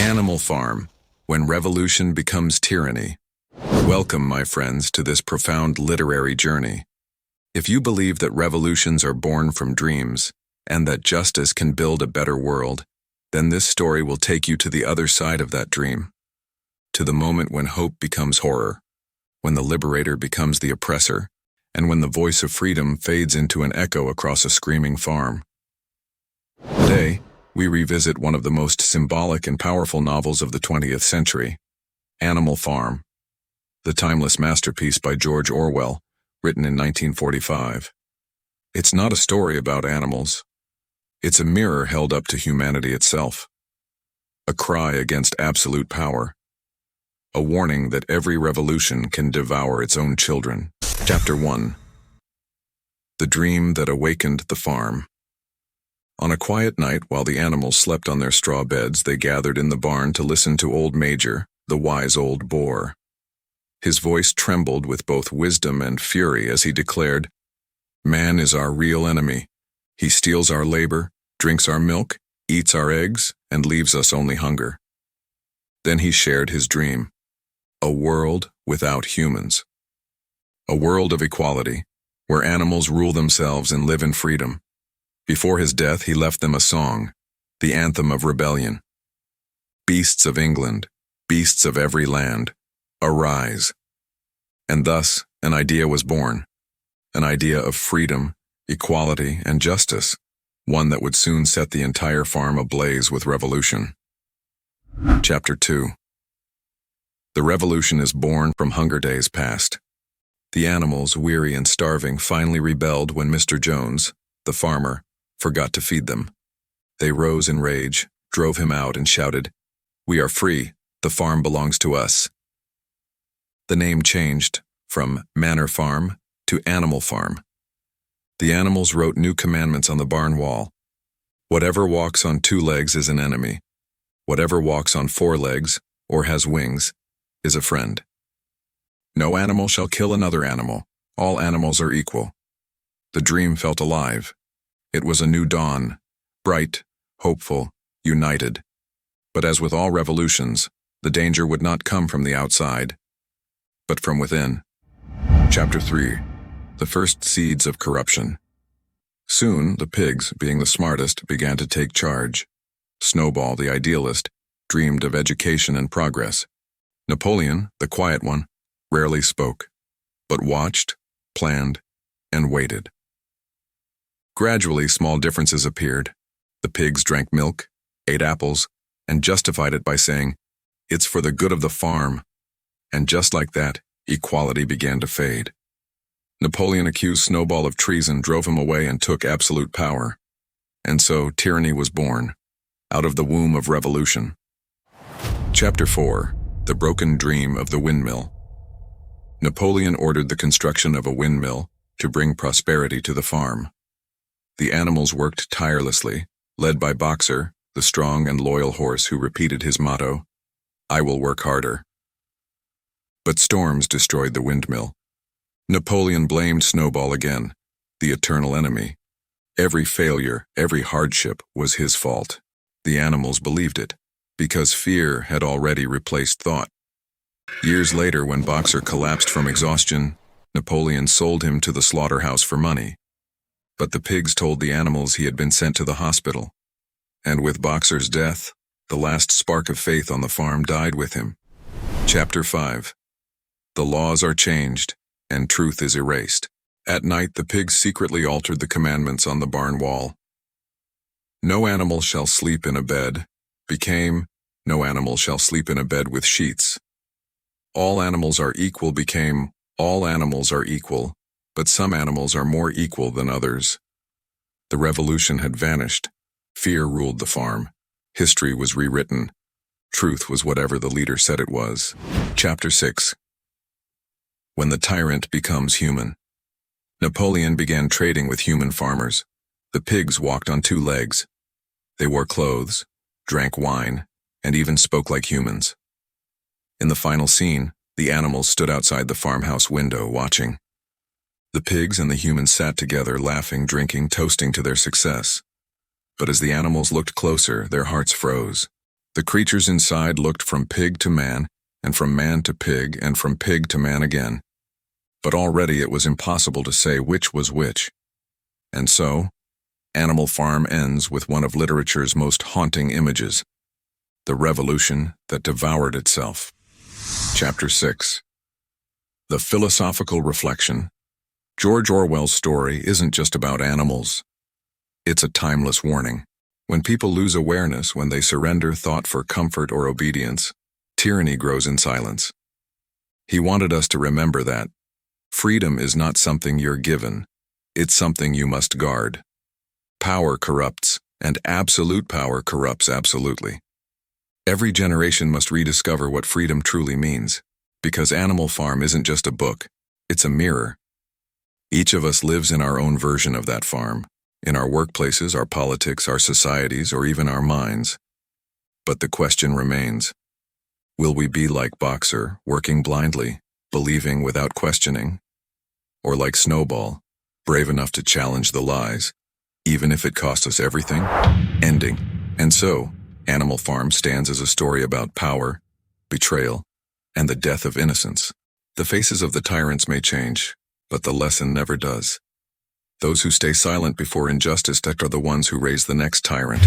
Animal Farm, when revolution becomes tyranny. Welcome, my friends, to this profound literary journey. If you believe that revolutions are born from dreams, and that justice can build a better world, then this story will take you to the other side of that dream. To the moment when hope becomes horror, when the liberator becomes the oppressor, and when the voice of freedom fades into an echo across a screaming farm. Today, we revisit one of the most symbolic and powerful novels of the 20th century, Animal Farm, the timeless masterpiece by George Orwell, written in 1945. It's not a story about animals. It's a mirror held up to humanity itself. A cry against absolute power. A warning that every revolution can devour its own children. Chapter 1. The Dream That Awakened the Farm. On a quiet night, while the animals slept on their straw beds, they gathered in the barn to listen to old Major, the wise old boar. His voice trembled with both wisdom and fury as he declared, "Man is our real enemy. He steals our labor, drinks our milk, eats our eggs, and leaves us only hunger." Then he shared his dream. A world without humans. A world of equality, where animals rule themselves and live in freedom. Before his death, he left them a song, the anthem of rebellion. Beasts of England, beasts of every land, arise. And thus, an idea was born. An idea of freedom, equality, and justice. One that would soon set the entire farm ablaze with revolution. Chapter 2. The revolution is born from hunger days past. The animals, weary and starving, finally rebelled when Mr. Jones, the farmer, forgot to feed them. They rose in rage, drove him out, and shouted, "We are free, the farm belongs to us." The name changed from Manor Farm to Animal Farm. The animals wrote new commandments on the barn wall. Whatever walks on 2 legs is an enemy. Whatever walks on 4 legs, or has wings, is a friend. No animal shall kill another animal. All animals are equal. The dream felt alive. It was a new dawn, bright, hopeful, united. But as with all revolutions, the danger would not come from the outside, but from within. Chapter 3. The First Seeds of Corruption. Soon, the pigs, being the smartest, began to take charge. Snowball, the idealist, dreamed of education and progress. Napoleon, the quiet one, rarely spoke, but watched, planned, and waited. Gradually, small differences appeared. The pigs drank milk, ate apples, and justified it by saying, "It's for the good of the farm." And just like that, equality began to fade. Napoleon accused Snowball of treason, drove him away, and took absolute power. And so, tyranny was born, out of the womb of revolution. Chapter 4. The Broken Dream of the Windmill. Napoleon ordered the construction of a windmill to bring prosperity to the farm. The animals worked tirelessly, led by Boxer, the strong and loyal horse who repeated his motto, "I will work harder." But storms destroyed the windmill. Napoleon blamed Snowball again, the eternal enemy. Every failure, every hardship was his fault. The animals believed it, because fear had already replaced thought. Years later, when Boxer collapsed from exhaustion, Napoleon sold him to the slaughterhouse for money. But the pigs told the animals he had been sent to the hospital. And with Boxer's death, the last spark of faith on the farm died with him. Chapter 5. The laws are changed, and truth is erased. At night, the pigs secretly altered the commandments on the barn wall. "No animal shall sleep in a bed," became, "No animal shall sleep in a bed with sheets." "All animals are equal" became, "All animals are equal, but some animals are more equal than others." The revolution had vanished. Fear ruled the farm. History was rewritten. Truth was whatever the leader said it was. Chapter 6. When the tyrant becomes human. Napoleon began trading with human farmers. The pigs walked on 2 legs. They wore clothes, drank wine, and even spoke like humans. In the final scene, the animals stood outside the farmhouse window watching. The pigs and the humans sat together, laughing, drinking, toasting to their success. But as the animals looked closer, their hearts froze. The creatures inside looked from pig to man, and from man to pig, and from pig to man again. But already it was impossible to say which was which. And so, Animal Farm ends with one of literature's most haunting images: the revolution that devoured itself. Chapter 6. The philosophical reflection. George Orwell's story isn't just about animals. It's a timeless warning. When people lose awareness, when they surrender thought for comfort or obedience, tyranny grows in silence. He wanted us to remember that freedom is not something you're given, it's something you must guard. Power corrupts, and absolute power corrupts absolutely. Every generation must rediscover what freedom truly means, because Animal Farm isn't just a book, it's a mirror. Each of us lives in our own version of that farm, in our workplaces, our politics, our societies, or even our minds. But the question remains: will we be like Boxer, working blindly, believing without questioning? Or like Snowball, brave enough to challenge the lies, even if it cost us everything? Ending. And so, Animal Farm stands as a story about power, betrayal, and the death of innocence. The faces of the tyrants may change, but the lesson never does. Those who stay silent before injustice are the ones who raise the next tyrant.